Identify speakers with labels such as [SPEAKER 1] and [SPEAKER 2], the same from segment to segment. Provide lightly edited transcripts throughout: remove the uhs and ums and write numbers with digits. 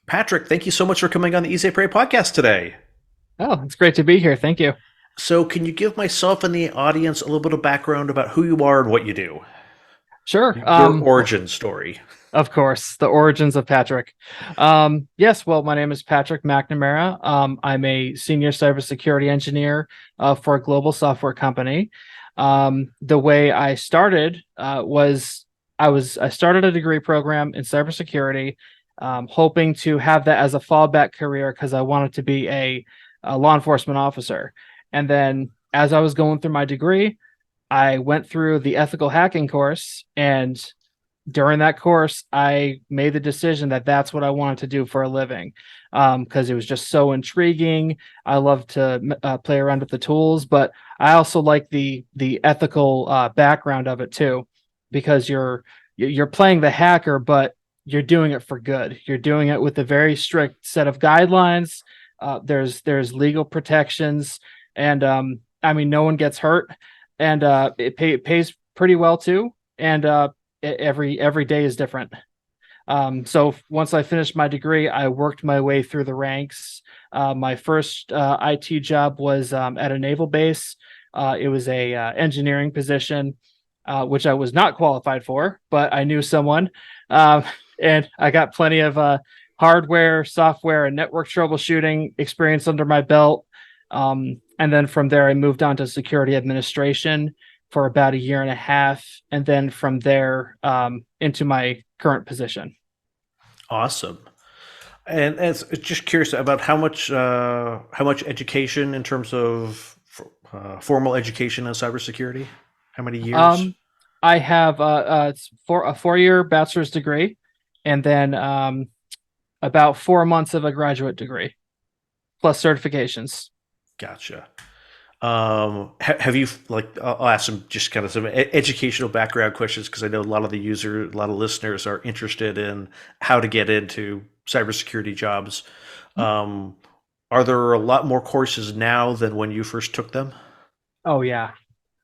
[SPEAKER 1] Patrick, thank you so much for coming on the Easy Pray podcast today.
[SPEAKER 2] Oh, it's great to be here. Thank you.
[SPEAKER 1] So, can you give myself and the audience a little bit of background about who you are and what you do?
[SPEAKER 2] Sure.
[SPEAKER 1] Your origin story.
[SPEAKER 2] Of course, the origins of Patrick. Yes, well, my name is Patrick McNamara. I'm a senior cybersecurity engineer for a global software company. The way I started was I started a degree program in cybersecurity, hoping to have that as a fallback career because I wanted to be a law enforcement officer. And then as I was going through my degree, I went through the ethical hacking course, and during that course, I made the decision that that's what I wanted to do for a living, because it was just so intriguing. I love to play around with the tools, but I also like the ethical background of it too, because you're playing the hacker, but you're doing it for good. You're doing it with a very strict set of guidelines. There's legal protections, and I mean, no one gets hurt, and it pays pretty well too. And every day is different. So once I finished my degree, I worked my way through the ranks. My first IT job was at a naval base. It was a engineering position, which I was not qualified for, but I knew someone, um, and I got plenty of hardware, software, and network troubleshooting experience under my belt. And then from there, I moved on to security administration for about a year and a half, and then from there into my current position.
[SPEAKER 1] Awesome. And it's just curious about how much education in terms of formal education in cybersecurity. How many years?
[SPEAKER 2] Um, I have it's for a 4 year bachelor's degree, and then about 4 months of a graduate degree plus certifications.
[SPEAKER 1] Gotcha. Have you like? I'll ask some just kind of some educational background questions because I know a lot of a lot of listeners are interested in how to get into cybersecurity jobs. Um, are there a lot more courses now than when you first took them?
[SPEAKER 2] Oh yeah.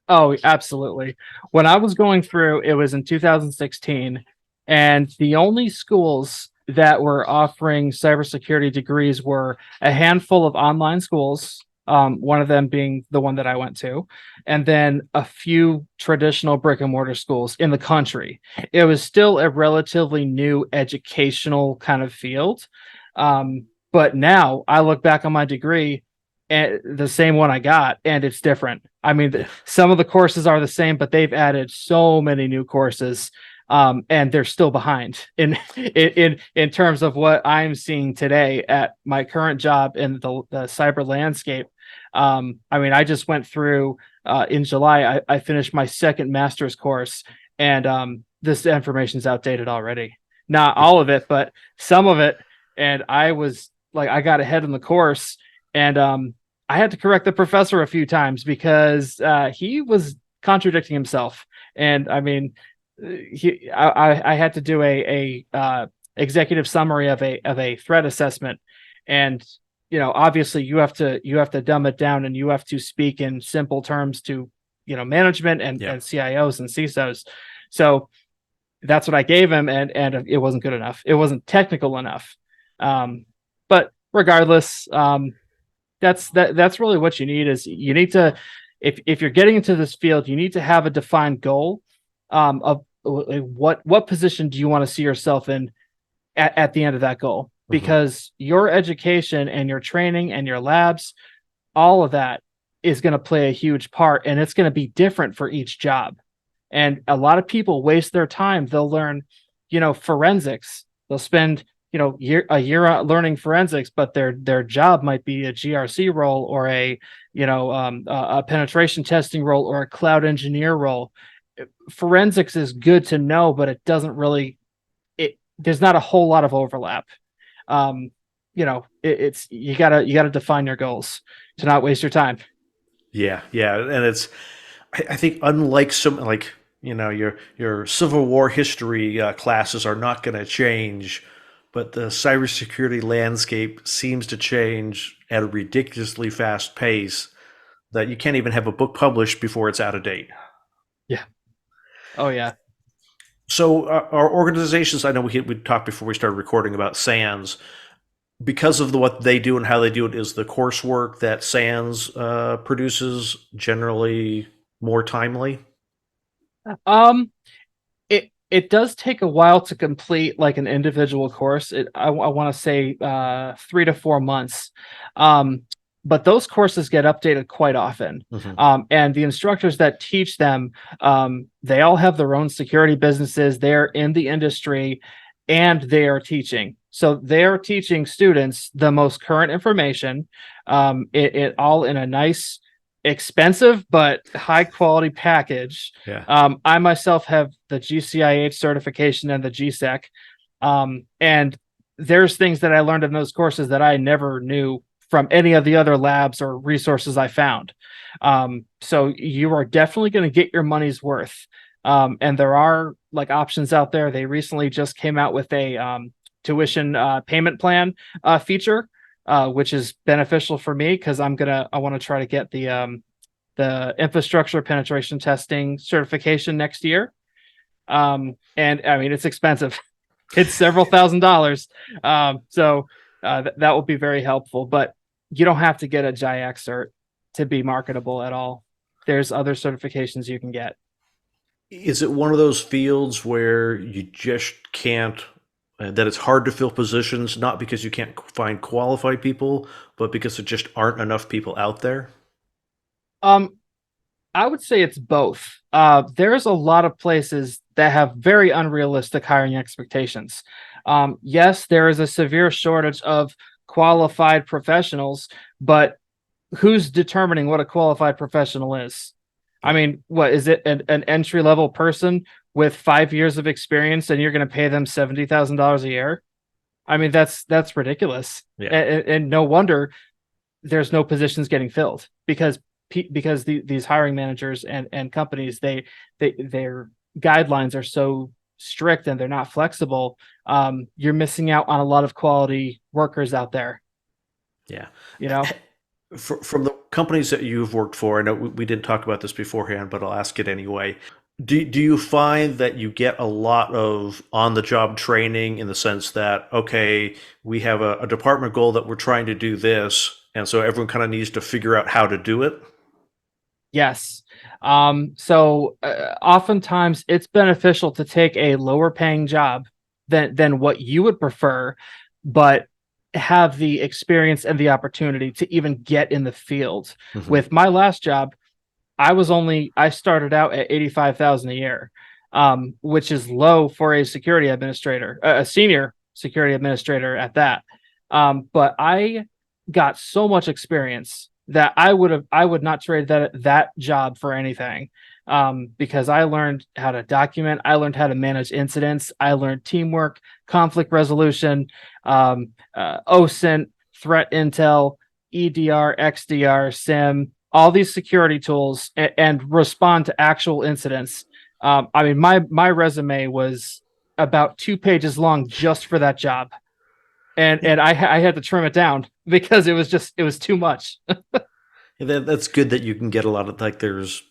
[SPEAKER 2] Oh, absolutely. When I was going through, it was in 2016, and the only schools that were offering cybersecurity degrees were a handful of online schools, one of them being the one that I went to, and then a few traditional brick and mortar schools in the country. It was still a relatively new educational kind of field. But now I look back on my degree, and the same one I got, and it's different. I mean,
[SPEAKER 1] Yeah.
[SPEAKER 2] some of the courses are the same, but they've added so many new courses, and they're still behind in terms of what I'm seeing today at my current job in the cyber landscape. I mean, I just went through in July. I finished my second master's course, and this information is outdated already. Not all of it, but some of it. And I was like, I got ahead in the course, and I had to correct the professor a few times because he was contradicting himself. And I mean, I had to do a executive summary of a threat assessment, and obviously you have to dumb it down, and you have to speak in simple terms to management
[SPEAKER 1] Yeah.
[SPEAKER 2] and CIOs and CISOs. So that's what I gave him, and it wasn't good enough. It wasn't technical enough. But regardless, that's really what you need. Is you need to, if you're getting into this field, you need to have a defined goal, of what position do you want to see yourself in at the end of that goal,
[SPEAKER 1] Hmm.
[SPEAKER 2] because your education and your training and your labs, all of that is going to play a huge part, and it's going to be different for each job. And a lot of people waste their time. They'll learn, forensics. They'll spend, a year learning forensics, but their job might be a GRC role, or a penetration testing role, or a cloud engineer role. Forensics is good to know, but it doesn't really it. There's not a whole lot of overlap. It's you gotta define your goals to not waste your time.
[SPEAKER 1] Yeah, yeah, and it's I think unlike some like your Civil War history classes are not going to change, but the cybersecurity landscape seems to change at a ridiculously fast pace that you can't even have a book published before it's out of date.
[SPEAKER 2] Yeah. Oh yeah.
[SPEAKER 1] So our organizations, I know we talked before we started recording about SANS. because of what they do and how they do it, is the coursework that SANS produces generally more timely?
[SPEAKER 2] Um, it does take a while to complete like an individual course. I want to say 3 to 4 months. Um, but those courses get updated quite often.
[SPEAKER 1] Hmm.
[SPEAKER 2] And the instructors that teach them, they all have their own security businesses. They're in the industry and they are teaching. So they are teaching students the most current information. It all in a nice, expensive but high quality package.
[SPEAKER 1] Yeah.
[SPEAKER 2] I myself have the GCIH certification and the GSEC. And there's things that I learned in those courses that I never knew from any of the other labs or resources I found. So you are definitely going to get your money's worth. And there are like options out there. They recently just came out with a tuition payment plan feature, which is beneficial for me because I want to try to get the infrastructure penetration testing certification next year. And I mean, it's expensive. It's several $1,000s. That will be very helpful, but you don't have to get a GIAC cert to be marketable at all. There's other certifications you can get.
[SPEAKER 1] Is it one of those fields where you just can't, that it's hard to fill positions, not because you can't find qualified people, but because there just aren't enough people out there?
[SPEAKER 2] Um, I would say it's both. There's a lot of places that have very unrealistic hiring expectations. Yes, there is a severe shortage of qualified professionals, but who's determining what a qualified professional is? I
[SPEAKER 1] Yeah.
[SPEAKER 2] mean, what is it? An entry level person with 5 years of experience, and you're going to pay them $70,000 a year? I mean, that's ridiculous,
[SPEAKER 1] Yeah.
[SPEAKER 2] and no wonder there's no positions getting filled because these hiring managers and companies their guidelines are so strict and they're not flexible. You're missing out on a lot of quality workers out there.
[SPEAKER 1] Yeah.
[SPEAKER 2] You know.
[SPEAKER 1] From the companies that you've worked for, I know we didn't talk about this beforehand, but I'll ask it anyway. Do you find that you get a lot of on the job training in the sense that, okay, we have a department goal that we're trying to do this, and so everyone kind of needs to figure out how to do it?
[SPEAKER 2] Yes. Oftentimes it's beneficial to take a lower paying job than what you would prefer, but have the experience and the opportunity to even get in the field.
[SPEAKER 1] Hmm.
[SPEAKER 2] With my last job, I started out at 85,000 a year, which is low for a security administrator, a senior security administrator at that. But I got so much experience that I would not trade that job for anything. Because I learned how to document, I learned how to manage incidents, I learned teamwork, conflict resolution, OSINT, threat intel, EDR, XDR, SIM, all these security tools, and respond to actual incidents. I mean, my resume was about 2 pages long just for that job, and I had to trim it down because it was too much.
[SPEAKER 1] That's good that you can get a lot of, like, there's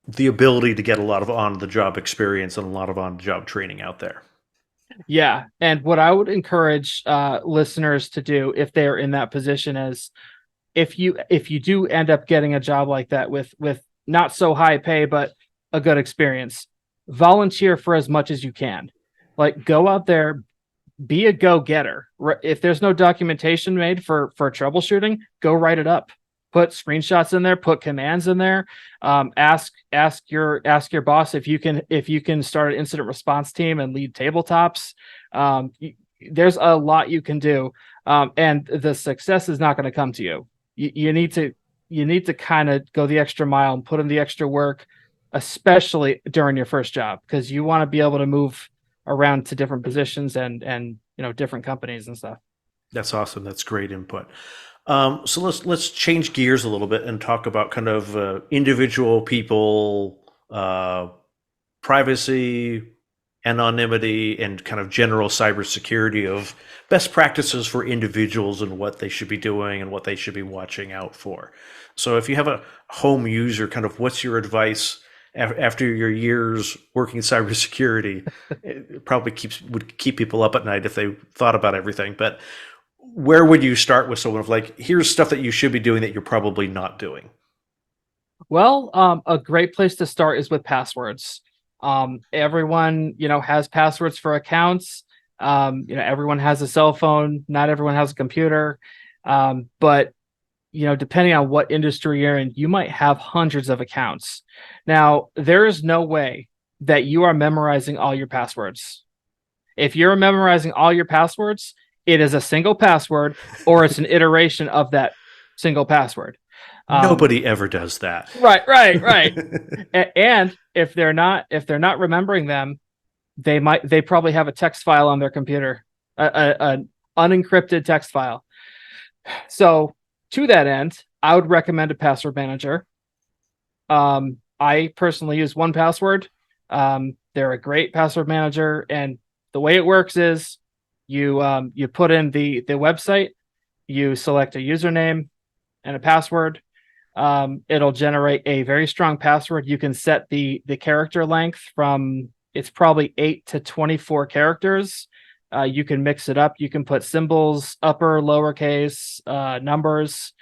[SPEAKER 1] the ability to get a lot of on the job experience and a lot of on the job training out there.
[SPEAKER 2] Yeah, and what I would encourage listeners to do if they're in that position is if you do end up getting a job like that with not so high pay but a good experience, volunteer for as much as you can. Like go out there, be a go-getter. If there's no documentation made for troubleshooting, go write it up. Put screenshots in there, put commands in there. Ask your boss if you can start an incident response team and lead tabletops. There's a lot you can do, and the success is not going to come to you. You need to kind of go the extra mile and put in the extra work, especially during your first job, because you want to be able to move around to different positions and different companies and stuff.
[SPEAKER 1] That's awesome. That's great input. So let's change gears a little bit and talk about kind of individual people, privacy, anonymity, and kind of general cybersecurity of best practices for individuals and what they should be doing and what they should be watching out for. So if you have a home user, kind of what's your advice after your years working in cybersecurity? It probably would keep people up at night if they thought about everything. But where would you start with someone of like, here's stuff that you should be doing that you're probably not doing?
[SPEAKER 2] Well, a great place to start is with passwords. Everyone, has passwords for accounts. Everyone has a cell phone. Not everyone has a computer. But depending on what industry you're in, you might have hundreds of accounts. Now, there is no way that you are memorizing all your passwords. If you're memorizing all your passwords, it is a single password or it's an iteration of that single password. Um,
[SPEAKER 1] Nobody ever does that.
[SPEAKER 2] right. And if they're not remembering them, they probably have a text file on their computer, an unencrypted text file. So to that end, I would recommend a password manager. I personally use 1Password. They're a great password manager, and the way it works is you put in the website, you select a username and a password. It'll generate a very strong password. You can set the character length from it's probably 8 to 24 characters. You can mix it up. You can put symbols, upper, lowercase, numbers.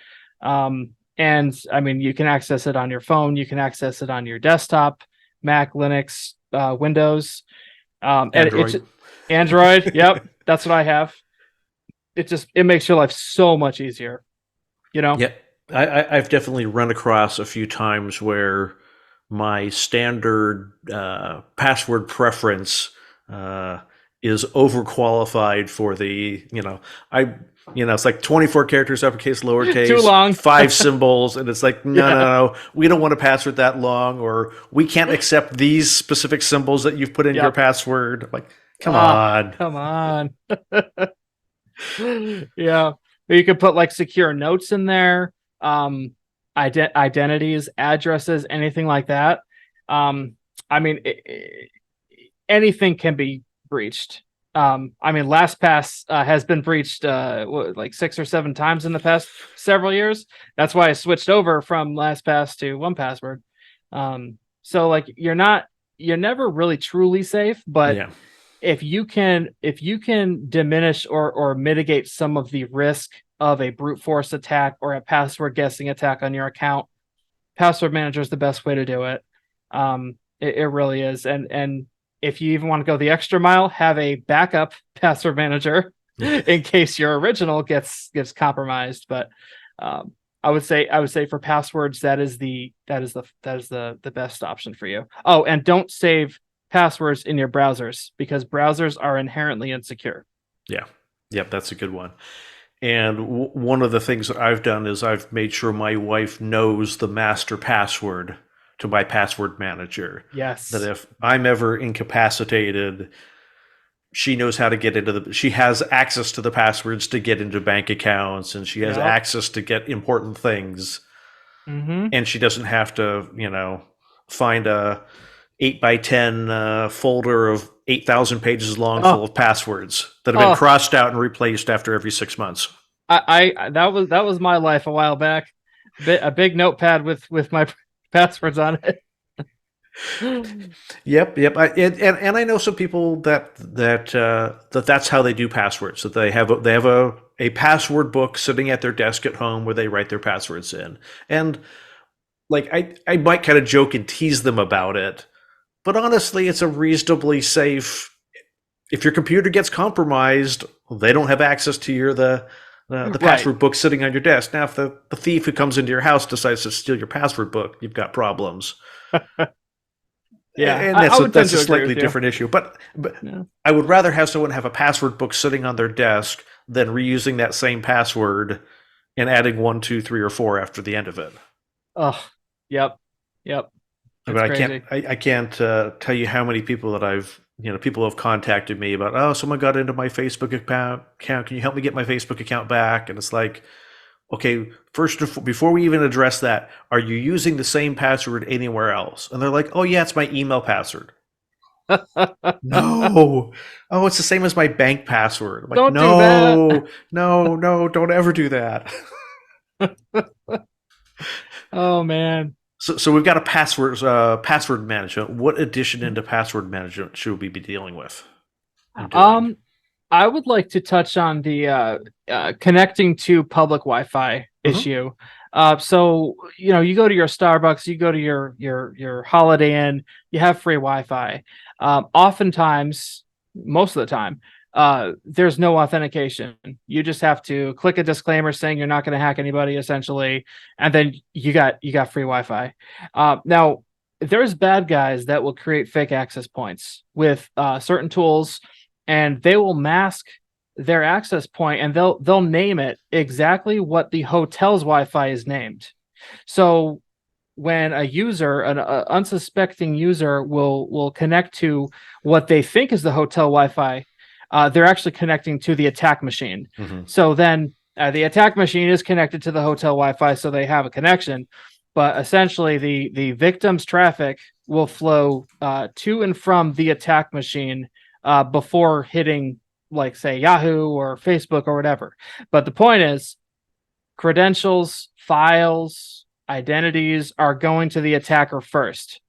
[SPEAKER 2] And I mean, you can access it on your phone. You can access it on your desktop, Mac, Linux, Windows. And it's
[SPEAKER 1] Android.
[SPEAKER 2] Android. Yep, that's what I have. It makes your life so much easier. You know.
[SPEAKER 1] Yeah, I've definitely run across a few times where my standard password preference uh, is overqualified for the, I, it's like 24 characters, uppercase,
[SPEAKER 2] Too
[SPEAKER 1] lowercase,
[SPEAKER 2] long.
[SPEAKER 1] five symbols, and it's like, no, no,
[SPEAKER 2] Yeah.
[SPEAKER 1] no, we don't want a password that long, or we can't accept these specific symbols that you've put in your
[SPEAKER 2] Yep.
[SPEAKER 1] password. I'm like, come
[SPEAKER 2] Ah,
[SPEAKER 1] on.
[SPEAKER 2] come on. Yeah. You could put like secure notes in there, identities, addresses, anything like that. Um, I mean, anything can be breached. I mean, LastPass has been breached like 6 or 7 times in the past several years. That's why I switched over from LastPass to 1Password. So like you're never really truly safe, but
[SPEAKER 1] Yeah.
[SPEAKER 2] if you can diminish or mitigate some of the risk of a brute force attack or a password guessing attack on your account, password manager is the best way to do it. It really is. And if you even want to go the extra mile, have a backup password manager in case your original gets compromised. But I would say for passwords, that is the best option for you. Oh, and don't save passwords in your browsers because browsers are inherently insecure.
[SPEAKER 1] Yeah. Yep, that's a good one. And one of the things that I've done is I've made sure my wife knows the master password to my password manager. That
[SPEAKER 2] Yes.
[SPEAKER 1] if I'm ever incapacitated, she knows how to get into she has access to the passwords to get into bank accounts, and she has
[SPEAKER 2] Yep.
[SPEAKER 1] access to get important things.
[SPEAKER 2] Mm-hmm.
[SPEAKER 1] And she doesn't have to, find a 8 by 10 folder of 8,000 pages long full
[SPEAKER 2] Oh,
[SPEAKER 1] of passwords that have been
[SPEAKER 2] oh,
[SPEAKER 1] crossed out and replaced after every 6 months.
[SPEAKER 2] that was my life a while back. A big notepad with my passwords on it.
[SPEAKER 1] Yep. And I know some people that's how they do passwords. That they have a password book sitting at their desk at home where they write their passwords in. And like I might kind of joke and tease them about it, but honestly, it's a reasonably safe. If your computer gets compromised, they don't have access to the
[SPEAKER 2] Right.
[SPEAKER 1] password book sitting on your desk. Now, if the thief who comes into your house decides to steal your password book, you've got problems.
[SPEAKER 2] Yeah.
[SPEAKER 1] And
[SPEAKER 2] I, I would tend
[SPEAKER 1] that's a
[SPEAKER 2] to agree
[SPEAKER 1] slightly
[SPEAKER 2] with you.
[SPEAKER 1] different issue. But
[SPEAKER 2] Yeah.
[SPEAKER 1] I would rather have someone have a password book sitting on their desk than reusing that same password and adding one, two, three, or four after the end of it.
[SPEAKER 2] Oh, yep. Yep.
[SPEAKER 1] I mean,
[SPEAKER 2] It's crazy.
[SPEAKER 1] I can't tell you how many people that people have contacted me about, oh, someone got into my Facebook account. Can you help me get my Facebook account back? And it's like, okay, first, before we even address that, are you using the same password anywhere else? And they're like, oh, yeah, it's my email password. No. Oh, it's the same as my bank password. I'm like,
[SPEAKER 2] Don't do that.
[SPEAKER 1] no, no, no, don't ever do that.
[SPEAKER 2] Oh man.
[SPEAKER 1] So we've got a password management. What addition into password management should we be dealing with and doing?
[SPEAKER 2] Um, I would like to touch on the connecting to public Wi-Fi
[SPEAKER 1] Hmm.
[SPEAKER 2] issue. So you go to your Starbucks, you go to your Holiday Inn, you have free Wi-Fi. Oftentimes, most of the time, there's no authentication. You just have to click a disclaimer saying you're not going to hack anybody, essentially, and then you got free Wi-Fi. Now, there's bad guys that will create fake access points with certain tools, and they will mask their access point, and they'll name it exactly what the hotel's Wi-Fi is named. So when a user, an unsuspecting user, will connect to what they think is the hotel Wi-Fi, they're actually connecting to the attack machine.
[SPEAKER 1] Hmm.
[SPEAKER 2] So then the attack machine is connected to the hotel Wi-Fi, so they have a connection. But essentially, the victim's traffic will flow to and from the attack machine before hitting, like, say, Yahoo or Facebook or whatever. But the point is, credentials, files, identities are going to the attacker first.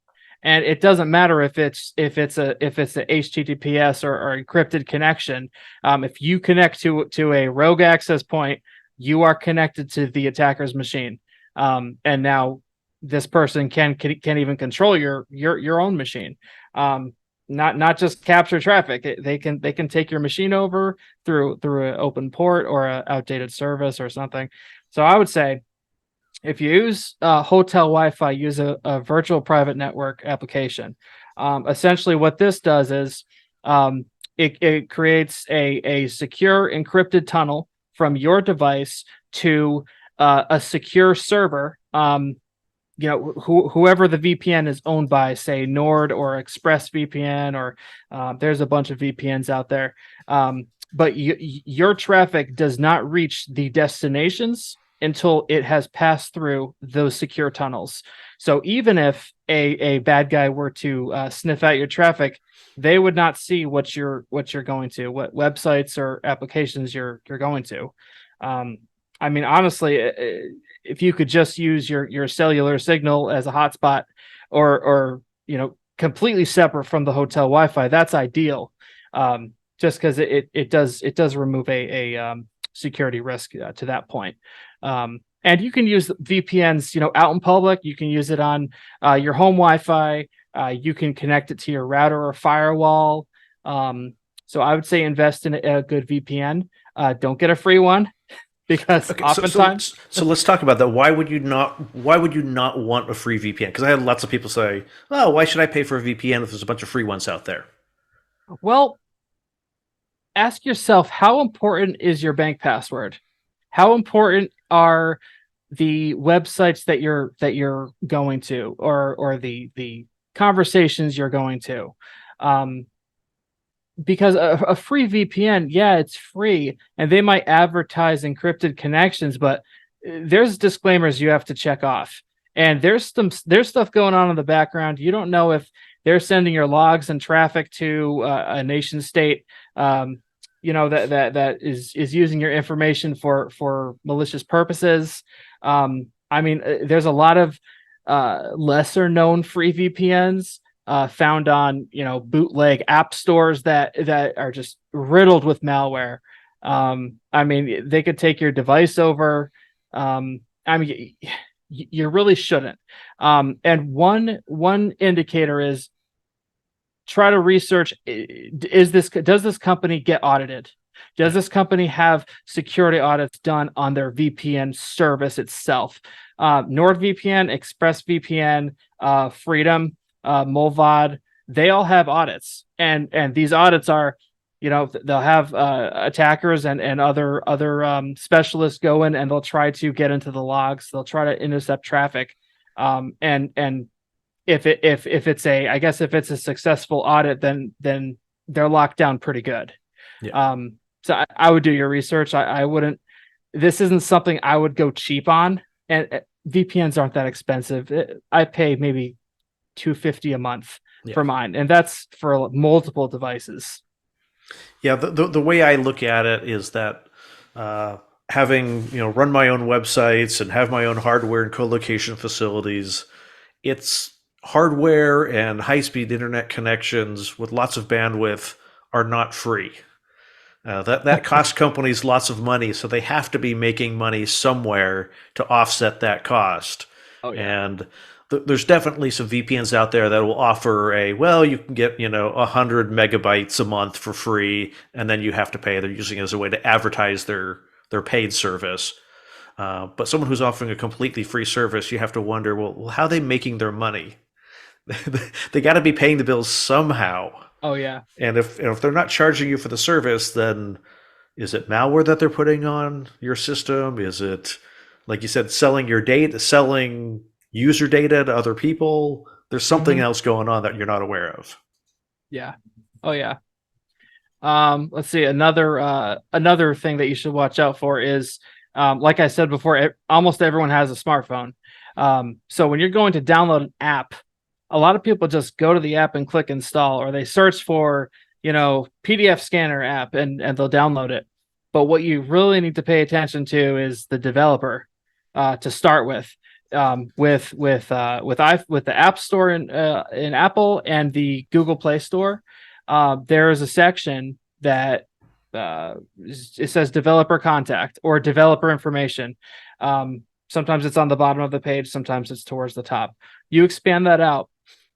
[SPEAKER 2] And it doesn't matter if it's a HTTPS or encrypted connection. If you connect to a rogue access point, you are connected to the attacker's machine. And now this person can even control your own machine. Not just capture traffic. They can take your machine over through an open port or an outdated service or something. So I would say, if you use hotel Wi-Fi, use a virtual private network application. Essentially, what this does is it creates a secure encrypted tunnel from your device to a secure server. Whoever the VPN is owned by, say Nord or ExpressVPN, or there's a bunch of VPNs out there. But your traffic does not reach the destinations until it has passed through those secure tunnels. So even if a bad guy were to sniff out your traffic, they would not see what you're going to, what websites or applications you're going to. I mean, honestly, if you could just use your cellular signal as a hotspot, or completely separate from the hotel Wi-Fi, that's ideal. Just because it does remove a security risk to that point. And you can use VPNs, out in public. You can use it on your home Wi-Fi. You can connect it to your router or firewall. So I would say invest in a good VPN. Don't get a free one, because
[SPEAKER 1] Okay,
[SPEAKER 2] oftentimes,
[SPEAKER 1] so let's talk about that. Why would you not want a free VPN? Because I had lots of people say, "Oh, why should I pay for a VPN if there's a bunch of free ones out there?"
[SPEAKER 2] well, ask yourself, how important is your bank password? How important are the websites that you're going to, or the conversations you're going to? Um, because a free VPN, yeah, it's free, and they might advertise encrypted connections, but there's disclaimers you have to check off, and there's stuff going on in the background. You don't know if they're sending your logs and traffic to a nation state, that is using your information for malicious purposes. I mean, there's a lot of lesser known free VPNs found on bootleg app stores that are just riddled with malware. I mean, they could take your device over. I mean, you really shouldn't. And one indicator is, try to research, does this company get audited? Does this company have security audits done on their VPN service itself? NordVPN, ExpressVPN, Freedom, Molvad, they all have audits, and these audits are, they'll have attackers and other specialists go in, and they'll try to get into the logs. They'll try to intercept traffic, and if it's if it's a successful audit, then they're locked down pretty good.
[SPEAKER 1] Yeah.
[SPEAKER 2] So I would do your research. I wouldn't. This isn't something I would go cheap on, and VPNs aren't that expensive. I pay maybe $250 a month
[SPEAKER 1] Yeah.
[SPEAKER 2] for mine, and that's for multiple devices.
[SPEAKER 1] Yeah, the way I look at it is that having run my own websites and have my own hardware and co-location facilities, it's hardware and high-speed internet connections with lots of bandwidth are not free. That costs companies lots of money, so they have to be making money somewhere to offset that cost.
[SPEAKER 2] Oh yeah.
[SPEAKER 1] And there's definitely some VPNs out there that will offer you can get 100 megabytes a month for free, and then you have to pay. They're using it as a way to advertise their paid service. But someone who's offering a completely free service, you have to wonder, well, how are they making their money? They got to be paying the bills somehow.
[SPEAKER 2] Oh yeah.
[SPEAKER 1] And if they're not charging you for the service, then is it malware that they're putting on your system? Is it, like you said, selling your data, selling user data to other people? There's something
[SPEAKER 2] Hmm.
[SPEAKER 1] else going on that you're not aware of.
[SPEAKER 2] Yeah. Oh yeah. Let's see. Another thing that you should watch out for is, like I said before, almost everyone has a smartphone. So when you're going to download an app, a lot of people just go to the app and click install, or they search for, PDF scanner app, and they'll download it. But what you really need to pay attention to is the developer, to start with. With the App Store in Apple and the Google Play Store, there is a section that, it says developer contact or developer information. Sometimes it's on the bottom of the page, sometimes it's towards the top. You expand that out.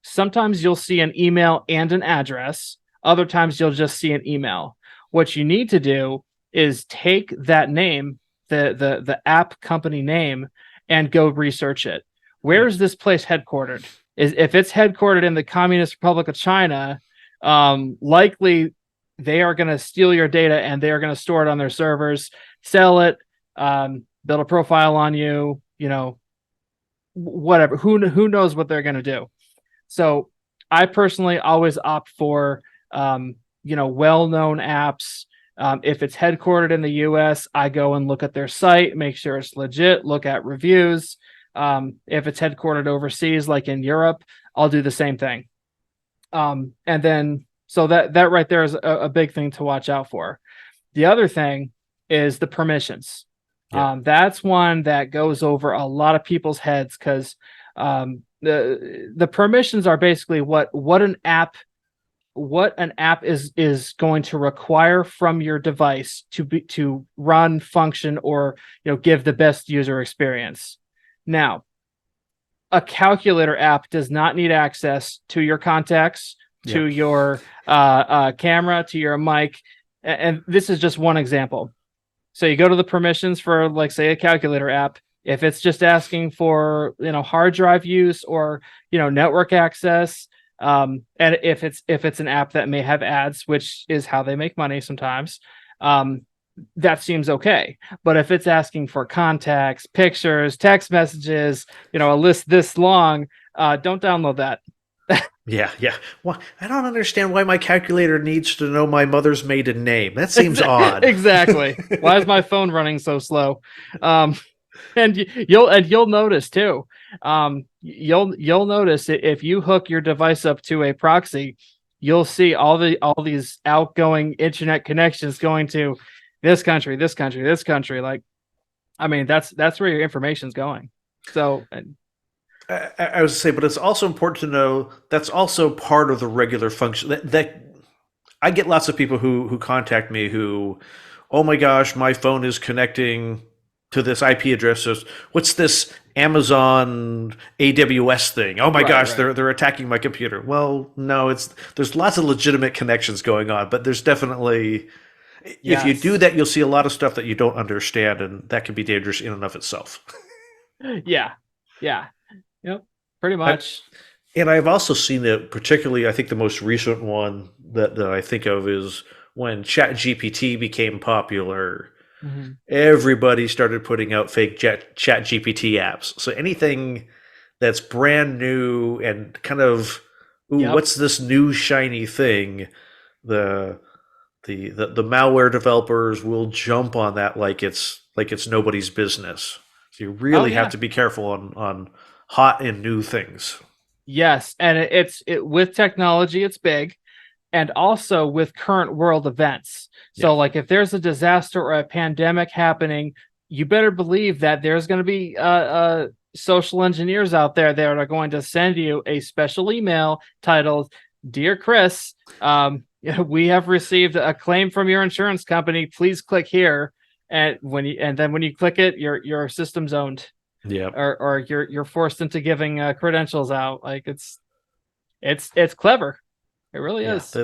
[SPEAKER 2] Sometimes you'll see an email and an address. Other times you'll just see an email. What you need to do is take that name, the app company name, and go research it. Where is this place headquartered? If it's headquartered in the Communist Republic of China, likely they are going to steal your data and they are going to store it on their servers, sell it, build a profile on you, whatever. Who knows what they're going to do? So I personally always opt for, well-known apps. If it's headquartered in the US, I go and look at their site, make sure it's legit, look at reviews. If it's headquartered overseas, like in Europe, I'll do the same thing. And then, so that right there is a big thing to watch out for. The other thing is the permissions.
[SPEAKER 1] Yeah.
[SPEAKER 2] That's one that goes over a lot of people's heads, because the permissions are basically what an app is going to require from your device to run, function, or give the best user experience. Now, a calculator app does not need access to your contacts, to your camera, to your mic, and this is just one example. So you go to the permissions for, like, say, a calculator app. If it's just asking for hard drive use or network access, and if it's an app that may have ads, which is how they make money sometimes, that seems okay. But if it's asking for contacts, pictures, text messages, a list this long, don't download that.
[SPEAKER 1] Yeah. Well, I don't understand why my calculator needs to know my mother's maiden name. That seems odd.
[SPEAKER 2] Exactly. Why is my phone running so slow? And you'll notice too. You'll notice if you hook your device up to a proxy, you'll see all these outgoing internet connections going to this country, this country, this country. Like, I mean, that's where your information's going. So,
[SPEAKER 1] I was to say, but it's also important to know that's also part of the regular function. That I get lots of people who contact me who, oh my gosh, my phone is connecting to this IP address. So what's this Amazon AWS thing? Oh my gosh,
[SPEAKER 2] right.
[SPEAKER 1] they're attacking my computer. Well, no, there's lots of legitimate connections going on, but there's definitely, if you do
[SPEAKER 2] Yes.
[SPEAKER 1] that, you'll see a lot of stuff that you don't understand, and that can be dangerous in and of itself.
[SPEAKER 2] Yeah. Yeah. Yep. Pretty
[SPEAKER 1] I,
[SPEAKER 2] much.
[SPEAKER 1] And I've also seen it, particularly, I think the most recent one that I think of is when ChatGPT became popular.
[SPEAKER 2] Mhm.
[SPEAKER 1] Everybody started putting out fake ChatGPT apps. So anything that's brand new and kind of, ooh,
[SPEAKER 2] Yep.
[SPEAKER 1] what's this new shiny thing? The the malware developers will jump on that like it's nobody's business. So you
[SPEAKER 2] Oh
[SPEAKER 1] really have
[SPEAKER 2] yeah.
[SPEAKER 1] to be careful on hot and new things.
[SPEAKER 2] Yes, and it with technology, it's big, and also with current world events.
[SPEAKER 1] Yeah.
[SPEAKER 2] So, like, if there's a disaster or a pandemic happening, you better believe that there's going to be social engineers out there that are going to send you a special email titled "Dear Chris, we have received a claim from your insurance company. Please click here. And then when you click it, your system's owned,
[SPEAKER 1] Yeah.
[SPEAKER 2] or you're forced into giving credentials out. Like it's clever. It really
[SPEAKER 1] Yeah.
[SPEAKER 2] is.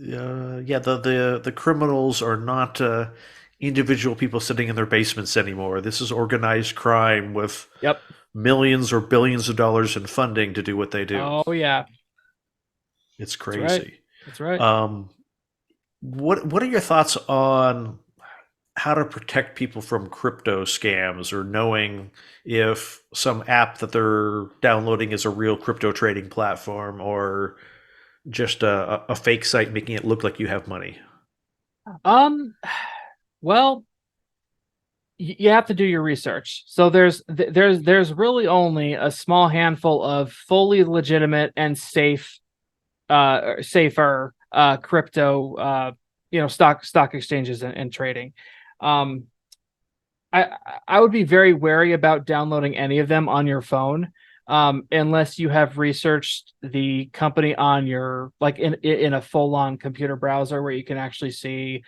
[SPEAKER 1] Yeah, the criminals are not individual people sitting in their basements anymore. This is organized crime with
[SPEAKER 2] Yep.
[SPEAKER 1] millions or billions of dollars in funding to do what they do.
[SPEAKER 2] Oh yeah.
[SPEAKER 1] It's
[SPEAKER 2] That's right.
[SPEAKER 1] crazy.
[SPEAKER 2] That's right.
[SPEAKER 1] Um, what are your thoughts on how to protect people from crypto scams, or knowing if some app that they're downloading is a real crypto trading platform or just a fake site making it look like you have money?
[SPEAKER 2] Um. Well, you have to do your research. So there's really only a small handful of fully legitimate and safer crypto stock exchanges and trading. Um, I I would be very wary about downloading any of them on your phone, unless you have researched the company on your, like, in a full on computer browser where you can actually see,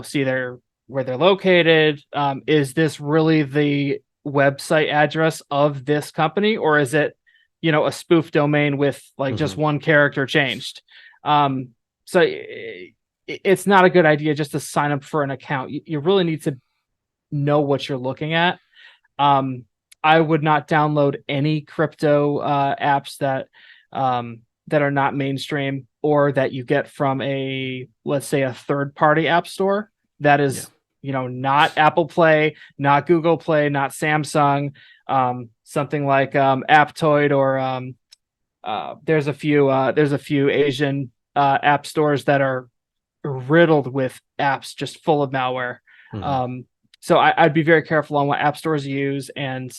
[SPEAKER 2] see their where they're located. Is this really the website address of this company, or is it, a spoof domain with like just
[SPEAKER 1] Hmm.
[SPEAKER 2] one character changed? So it's not a good idea just to sign up for an account. You really need to know what you're looking at. Um, I would not download any crypto apps that are not mainstream, or that you get from let's say, a third party app store that
[SPEAKER 1] Yeah.
[SPEAKER 2] is, not Apple Play, not Google Play, not Samsung, something like Aptoid, or there's a few Asian app stores that are riddled with apps just full of malware.
[SPEAKER 1] Hmm.
[SPEAKER 2] Um, so I'd be very careful on what app stores you use, and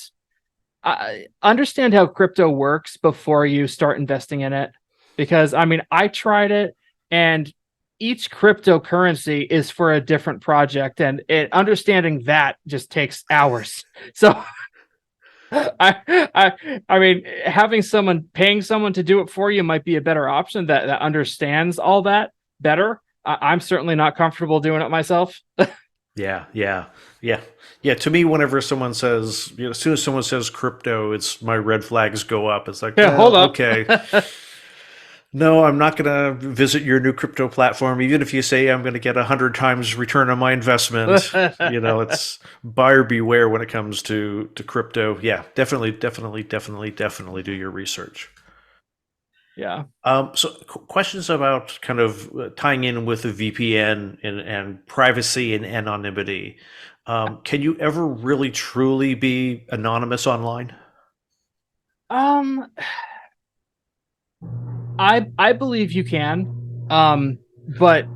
[SPEAKER 2] understand how crypto works before you start investing in it. Because I mean, I tried it, and each cryptocurrency is for a different project, and understanding that just takes hours. So I mean, paying someone to do it for you might be a better option that understands all that better. I'm certainly not comfortable doing it myself.
[SPEAKER 1] Yeah, yeah, yeah, yeah. To me, whenever someone says, as soon as someone says crypto, it's my red flags go up. It's like,
[SPEAKER 2] Yeah, hold up.
[SPEAKER 1] okay, no, I'm not going to visit your new crypto platform, even if you say I'm going to get 100 times return on my investment. It's buyer beware when it comes to crypto. Yeah, definitely, definitely, definitely, definitely do your research.
[SPEAKER 2] Yeah.
[SPEAKER 1] So questions about kind of tying in with the VPN and privacy and anonymity. Can you ever really truly be anonymous online?
[SPEAKER 2] Um, I believe you can. But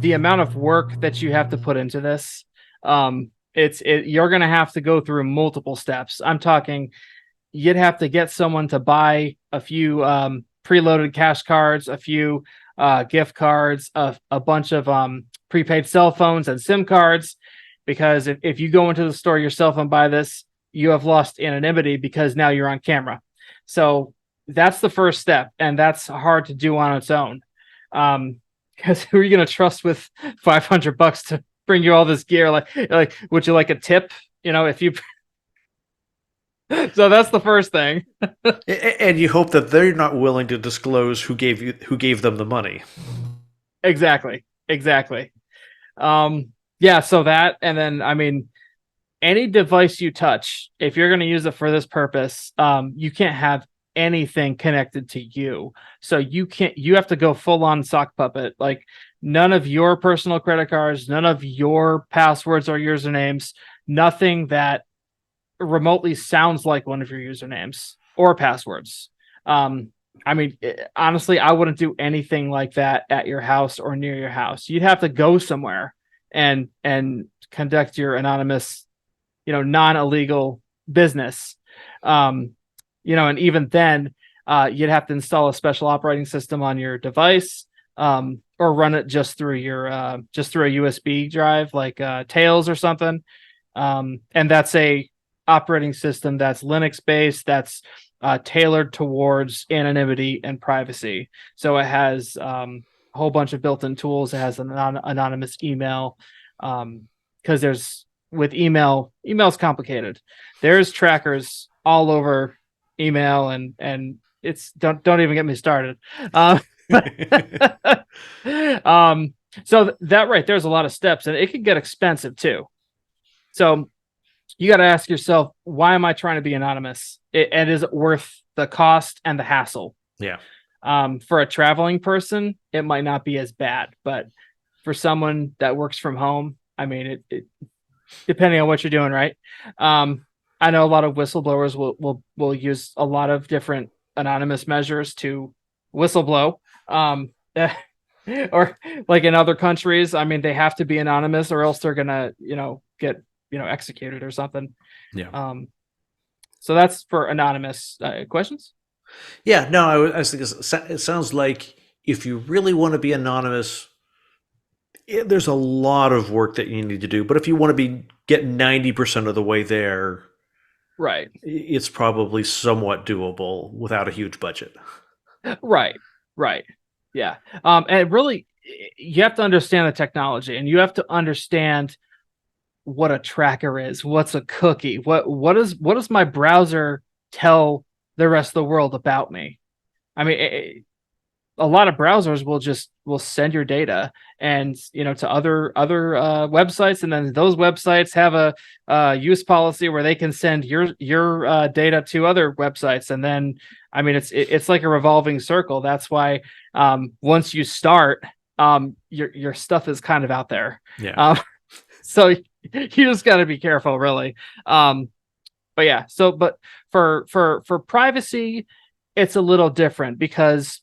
[SPEAKER 2] the amount of work that you have to put into this, you're gonna have to go through multiple steps. I'm talking, you'd have to get someone to buy a few preloaded cash cards, a few gift cards, a bunch of prepaid cell phones and SIM cards. Because if you go into the store yourself and buy this, you have lost anonymity because now you're on camera. So that's the first step, and that's hard to do on its own. Because who are you going to trust with $500 to bring you all this gear? Like, would you like a tip? If you So that's the first thing.
[SPEAKER 1] And you hope that they're not willing to disclose who gave them the money.
[SPEAKER 2] Exactly. Yeah, so that, and then I mean, any device you touch, if you're going to use it for this purpose, you can't have anything connected to you. So you have to go full on sock puppet. Like, none of your personal credit cards, none of your passwords or usernames, nothing that remotely sounds like one of your usernames or passwords. I mean, honestly, I wouldn't do anything like that at your house or near your house. You'd have to go somewhere and conduct your anonymous, non-illegal business. And even then, you'd have to install a special operating system on your device, or run it just through a USB drive, like Tails or something. And that's a operating system that's Linux based, that's tailored towards anonymity and privacy. So it has a whole bunch of built-in tools. It has an anonymous email, because there's with email's complicated. There's trackers all over email, and it's don't even get me started. Um, so that right there's a lot of steps, and it can get expensive too. So you got to ask yourself, why am I trying to be anonymous? And is it worth the cost and the hassle?
[SPEAKER 1] Yeah.
[SPEAKER 2] For a traveling person, it might not be as bad, but for someone that works from home, I mean, it depending on what you're doing, right? I know a lot of whistleblowers will use a lot of different anonymous measures to whistleblow. Or like in other countries, I mean, they have to be anonymous or else they're gonna, get executed or something.
[SPEAKER 1] Yeah.
[SPEAKER 2] So that's for anonymous. Questions?
[SPEAKER 1] Yeah. No, I was thinking it sounds like if you really want to be anonymous, there's a lot of work that you need to do. But if you want to get 90% of the way there,
[SPEAKER 2] Right.
[SPEAKER 1] it's probably somewhat doable without a huge budget.
[SPEAKER 2] Right. Right. Yeah. And really, you have to understand the technology, and you have to understand what a tracker is, what's a cookie, what does my browser tell the rest of the world about me. I mean, a lot of browsers will send your data and to other websites, and then those websites have a use policy where they can send your data to other websites, and then I mean it's like a revolving circle. That's why once you start, your stuff is kind of out there.
[SPEAKER 1] Yeah.
[SPEAKER 2] So you just got to be careful, really. But yeah, but for privacy, it's a little different because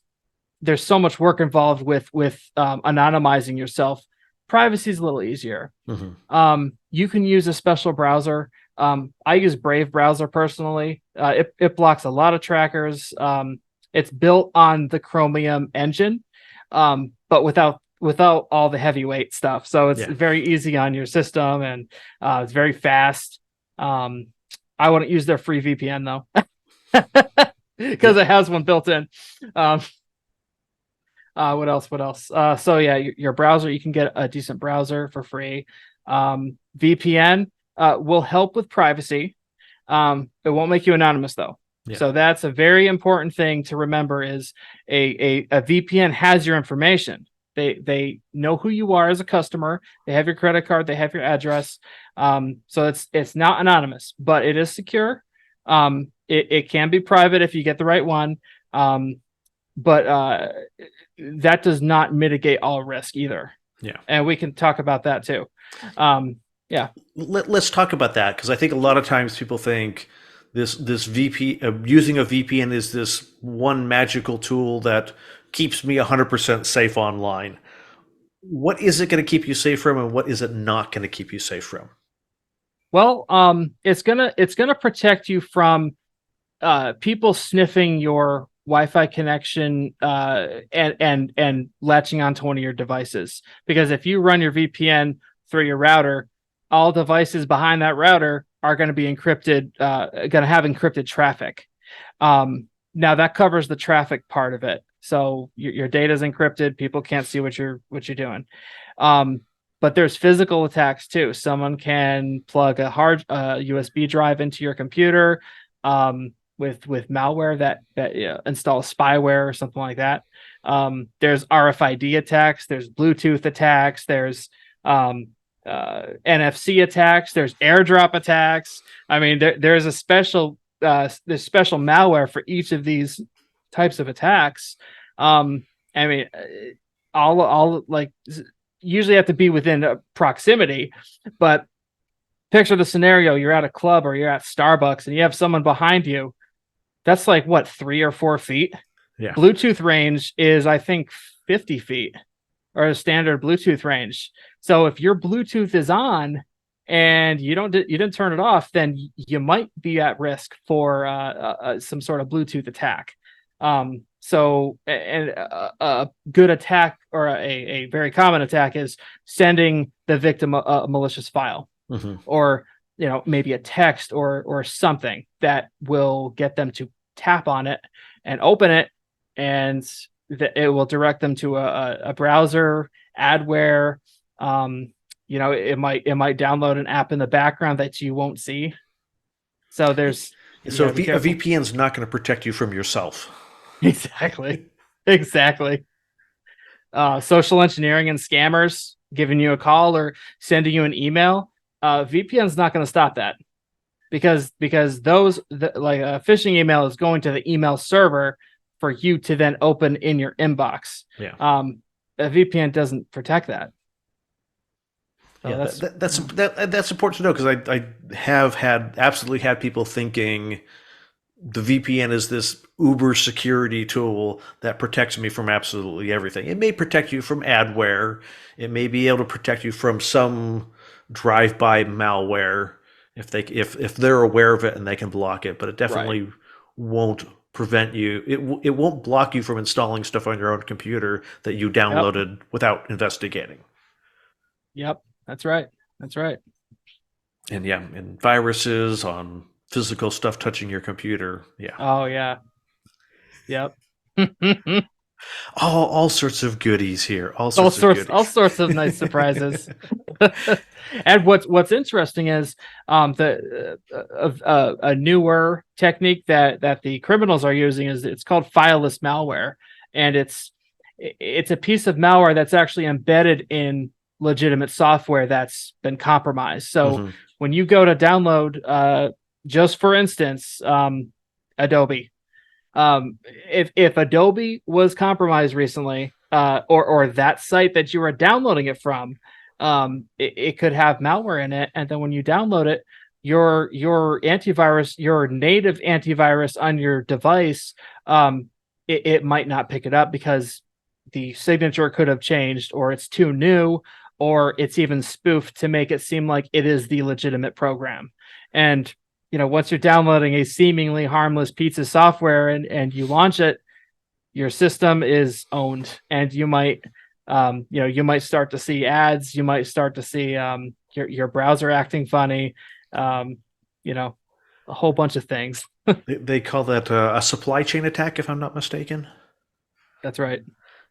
[SPEAKER 2] there's so much work involved with anonymizing yourself. Privacy is a little easier.
[SPEAKER 1] Mm-hmm.
[SPEAKER 2] You can use a special browser. I use Brave browser personally. It blocks a lot of trackers. It's built on the Chromium engine, but without all the heavyweight stuff. So it's very easy on your system, and it's very fast. I wouldn't use their free VPN though, because it has one built in. What else? So yeah, your browser, you can get a decent browser for free. VPN will help with privacy. It won't make you anonymous though. Yeah. So that's a very important thing to remember is a VPN has your information. They know who you are as a customer. They have your credit card. They have your address. So it's not anonymous, but it is secure. It can be private if you get the right one. But that does not mitigate all risk either.
[SPEAKER 1] Yeah.
[SPEAKER 2] And we can talk about that too. Yeah.
[SPEAKER 1] Let's talk about that, because I think a lot of times people think this using a VPN is this one magical tool that keeps me 100% safe online. What is it going to keep you safe from, and what is it not going to keep you safe from?
[SPEAKER 2] Well, it's gonna protect you from people sniffing your Wi-Fi connection and latching onto one of your devices. Because if you run your VPN through your router, all devices behind that router are going to be encrypted, going to have encrypted traffic. Now that covers the traffic part of it. So your data is encrypted. People can't see what you're doing. But there's physical attacks too. Someone can plug a hard USB drive into your computer with malware that installs spyware or something like that. There's RFID attacks. There's Bluetooth attacks. There's NFC attacks. There's airdrop attacks. I mean, there's special malware for each of these types of attacks. I mean, all like usually have to be within proximity, but picture the scenario: you're at a club or you're at Starbucks and you have someone behind you. That's like what, 3 or 4 feet?
[SPEAKER 1] Yeah.
[SPEAKER 2] Bluetooth range is, I think, 50 feet, or a standard Bluetooth range. So if your Bluetooth is on and you didn't turn it off, then you might be at risk for some sort of Bluetooth attack. So a good attack, or a very common attack, is sending the victim a malicious file, or maybe a text or something that will get them to tap on it and open it, and it will direct them to a browser, adware. It might download an app in the background that you won't see. So you
[SPEAKER 1] So
[SPEAKER 2] got to be
[SPEAKER 1] a
[SPEAKER 2] careful.
[SPEAKER 1] VPN is not going to protect you from yourself.
[SPEAKER 2] Exactly. Exactly. Social engineering and scammers giving you a call or sending you an email. VPN's not going to stop that because like a phishing email is going to the email server for you to then open in your inbox.
[SPEAKER 1] Yeah.
[SPEAKER 2] A VPN doesn't protect that. So
[SPEAKER 1] Yeah,
[SPEAKER 2] that's
[SPEAKER 1] that's important to know because I have absolutely had people thinking the VPN is this uber security tool that protects me from absolutely everything. It may protect you from adware. It may be able to protect you from some drive-by malware if they're aware of it and they can block it, but it
[SPEAKER 2] right.
[SPEAKER 1] definitely won't prevent you. It won't block you from installing stuff on your own computer that you
[SPEAKER 2] Yep.
[SPEAKER 1] downloaded without investigating.
[SPEAKER 2] Yep. That's right. That's right.
[SPEAKER 1] And yeah, and viruses on physical stuff touching your computer. Yeah.
[SPEAKER 2] Oh yeah. Yep.
[SPEAKER 1] All sorts of goodies here. All
[SPEAKER 2] all
[SPEAKER 1] sorts of
[SPEAKER 2] sorts all
[SPEAKER 1] goodies.
[SPEAKER 2] sorts of nice surprises. And what's interesting is a newer technique that the criminals are using is it's called fileless malware, and it's a piece of malware that's actually embedded in legitimate software that's been compromised. So
[SPEAKER 1] Mm-hmm.
[SPEAKER 2] when you go to download, just for instance, Adobe, if Adobe was compromised recently, or that site that you were downloading it from, it could have malware in it, and then when you download it, your antivirus, your native antivirus on your device, it might not pick it up because the signature could have changed, or it's too new, or it's even spoofed to make it seem like it is the legitimate program. And once you're downloading a seemingly harmless piece of software and you launch it, your system is owned, and you might start to see ads, you might start to see your browser acting funny, um, you know, a whole bunch of things.
[SPEAKER 1] They call that a supply chain attack, if I'm not mistaken.
[SPEAKER 2] That's right.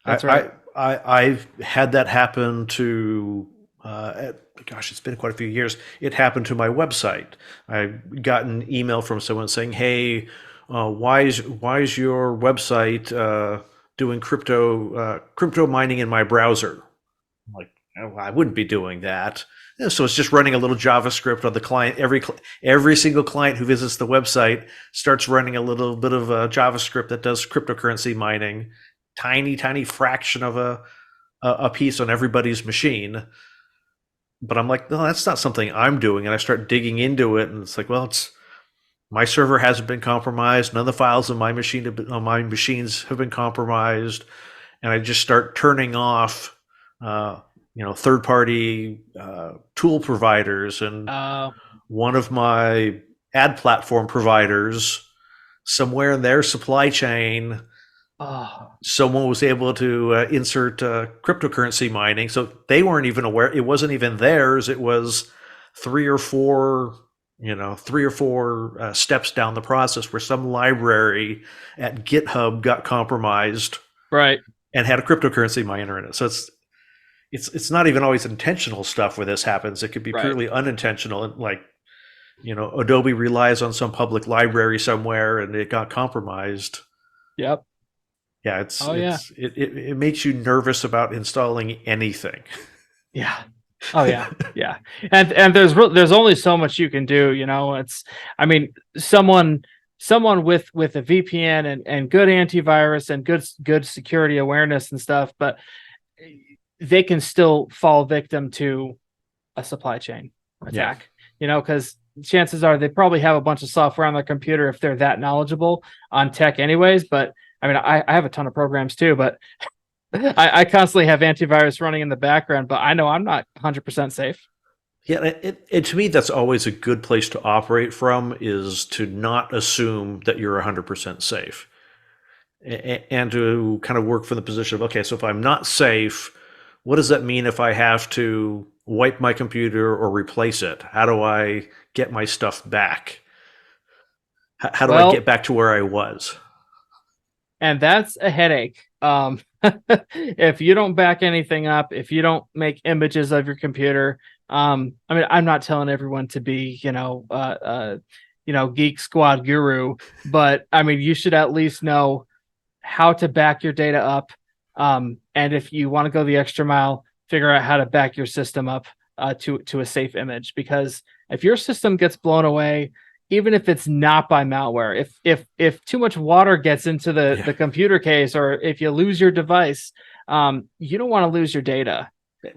[SPEAKER 2] That's right.
[SPEAKER 1] I've had that happen to. Gosh, it's been quite a few years. It happened to my website. I got an email from someone saying, "Hey, why is your website doing crypto mining in my browser?" I'm like, oh, I wouldn't be doing that. Yeah, so it's just running a little JavaScript on the client. Every single client who visits the website starts running a little bit of JavaScript that does cryptocurrency mining, tiny fraction of a piece on everybody's machine. But I'm like, no, that's not something I'm doing. And I start digging into it, and it's like, well, it's my server hasn't been compromised. None of the files on on my machines have been compromised, and I just start turning off, third-party tool providers, and
[SPEAKER 2] Uh,
[SPEAKER 1] one of my ad platform providers, somewhere in their supply chain,
[SPEAKER 2] oh,
[SPEAKER 1] someone was able to insert cryptocurrency mining. So they weren't even aware. It wasn't even theirs. It was three or four, steps down the process where some library at GitHub got compromised
[SPEAKER 2] right.
[SPEAKER 1] and had a cryptocurrency miner in it. So it's not even always intentional stuff where this happens. It could be
[SPEAKER 2] Right.
[SPEAKER 1] purely unintentional, and like Adobe relies on some public library somewhere and it got compromised.
[SPEAKER 2] Yep.
[SPEAKER 1] Yeah,
[SPEAKER 2] Oh yeah.
[SPEAKER 1] it makes you nervous about installing anything.
[SPEAKER 2] Yeah. Oh yeah. Yeah. And there's only so much you can do, I mean, someone with a VPN and good antivirus and good security awareness and stuff, but they can still fall victim to a supply chain
[SPEAKER 1] Yeah,
[SPEAKER 2] attack, because chances are they probably have a bunch of software on their computer if they're that knowledgeable on tech anyways. But I mean, I have a ton of programs too, but I constantly have antivirus running in the background, but I know I'm not 100% safe.
[SPEAKER 1] yeah. To me, that's always a good place to operate from, is to not assume that you're 100% safe, and to kind of work from the position of, okay, so if I'm not safe, what does that mean if I have to wipe my computer or replace it? How do I get my stuff back? How do I
[SPEAKER 2] Well,
[SPEAKER 1] get back to where I was?
[SPEAKER 2] and that's a headache. If you don't back anything up, if you don't make images of your computer, I mean, I'm not telling everyone to be, Geek Squad guru, but I mean, you should at least know how to back your data up. And if you want to go the extra mile, figure out how to back your system up to a safe image. Because if your system gets blown away, even if it's not by malware, if too much water gets into the computer case, or if you lose your device, you don't want to lose your data.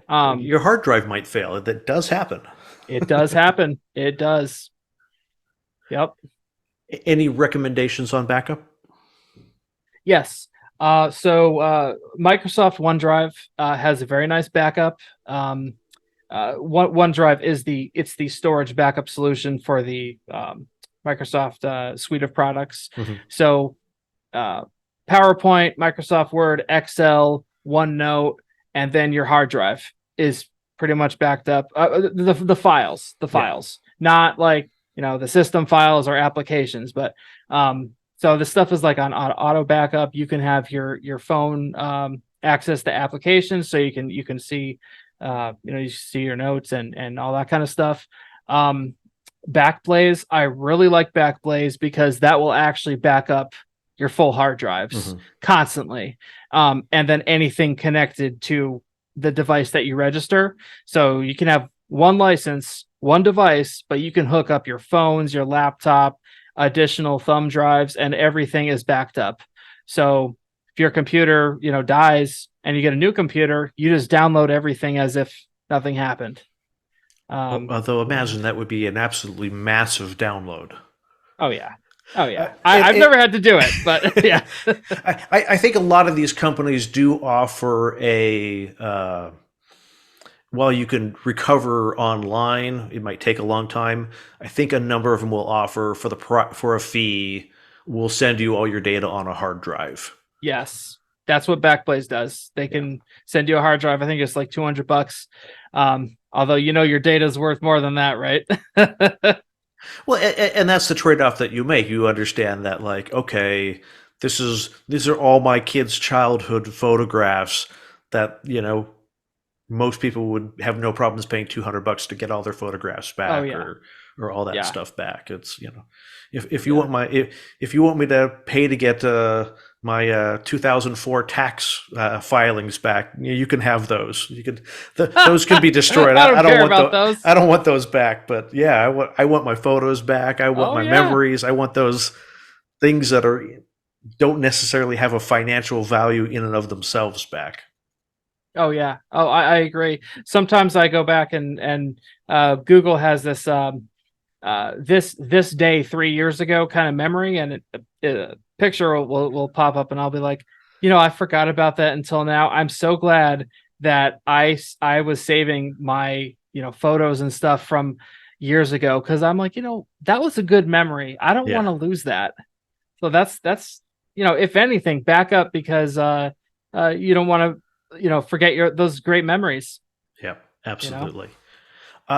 [SPEAKER 1] Your hard drive might fail. That does happen.
[SPEAKER 2] It does happen. It does. Yep.
[SPEAKER 1] Any recommendations on backup?
[SPEAKER 2] Yes. So Microsoft OneDrive has a very nice backup. OneDrive is the storage backup solution for the Microsoft suite of products.
[SPEAKER 1] Mm-hmm.
[SPEAKER 2] So PowerPoint, Microsoft Word, Excel, OneNote, and then your hard drive is pretty much backed up. The files, not like the system files or applications, but so the stuff is like on auto backup. You can have your phone access to applications, so you can see you see your notes and all that kind of stuff. Backblaze, I really like Backblaze because that will actually back up your full hard drives constantly, and then anything connected to the device that you register. So you can have one license, one device, but you can hook up your phones, your laptop, additional thumb drives, and everything is backed up. So if your computer dies and you get a new computer, you just download everything as if nothing happened.
[SPEAKER 1] Although imagine that would be an absolutely massive download.
[SPEAKER 2] Oh yeah. I've never had to do it, but yeah.
[SPEAKER 1] I think a lot of these companies do offer while you can recover online, it might take a long time. I think a number of them will offer for a fee, will send you all your data on a hard drive.
[SPEAKER 2] Yes, that's what Backblaze does. They can send you a hard drive. I think it's like $200. Although your data is worth more than that, right?
[SPEAKER 1] Well, and that's the trade-off that you make. You understand that, like, okay, these are all my kids' childhood photographs that most people would have no problems paying $200 to get all their photographs back, or all that stuff back. It's if you want me to pay to get my 2004 tax filings back, you can have those. Those can be destroyed.
[SPEAKER 2] I don't care about those.
[SPEAKER 1] I don't want those back. But yeah, I want my photos back. I want my memories. I want those things that don't necessarily have a financial value in and of themselves back.
[SPEAKER 2] Oh yeah. Oh, I agree. Sometimes I go back and Google has this this day 3 years ago kind of memory, and a picture will pop up, and I'll be like, I forgot about that until now. I'm so glad that I was saving my photos and stuff from years ago, because I'm like, that was a good memory. I don't want to lose that. So that's if anything, back up, because you don't want to forget those great memories.
[SPEAKER 1] Yeah, absolutely.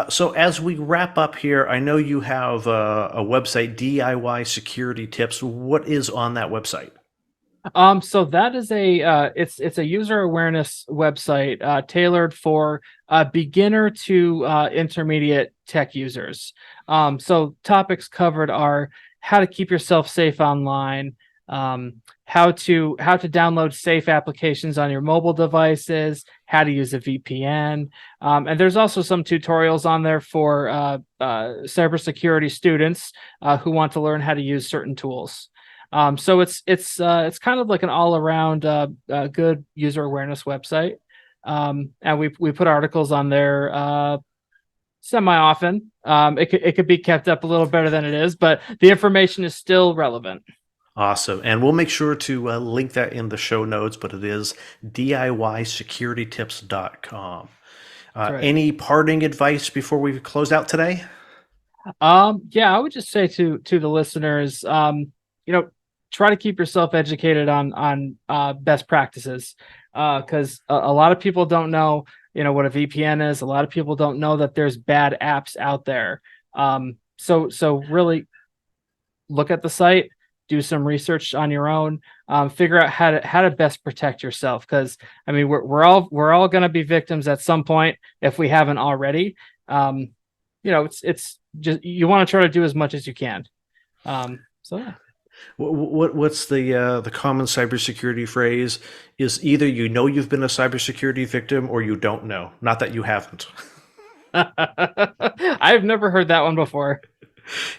[SPEAKER 1] So as we wrap up here, I know you have a website, DIY Security Tips. What is on that website?
[SPEAKER 2] So that is it's a user awareness website tailored for beginner to intermediate tech users. So topics covered are how to keep yourself safe online, how to download safe applications on your mobile devices, how to use a VPN, and there's also some tutorials on there for cybersecurity students who want to learn how to use certain tools. So it's kind of like an all around good user awareness website, and we put articles on there semi often. It could be kept up a little better than it is, but the information is still relevant.
[SPEAKER 1] Awesome. And we'll make sure to link that in the show notes, but it is DIYsecuritytips.com.
[SPEAKER 2] Right.
[SPEAKER 1] Any parting advice before we close out today?
[SPEAKER 2] Yeah, I would just say to the listeners, try to keep yourself educated on best practices, because a lot of people don't know, what a VPN is. A lot of people don't know that there's bad apps out there. So really look at the site, do some research on your own, figure out how to best protect yourself. Because I mean, we're all going to be victims at some point if we haven't already. It's just you want to try to do as much as you can. So yeah.
[SPEAKER 1] What's the common cybersecurity phrase? Is either you know you've been a cybersecurity victim or you don't know. Not that you haven't.
[SPEAKER 2] I've never heard that one before.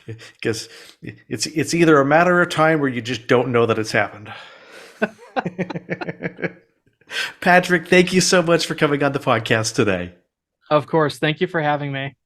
[SPEAKER 1] Because it's either a matter of time or you just don't know that it's happened. Patrick, thank you so much for coming on the podcast today.
[SPEAKER 2] Of course. Thank you for having me.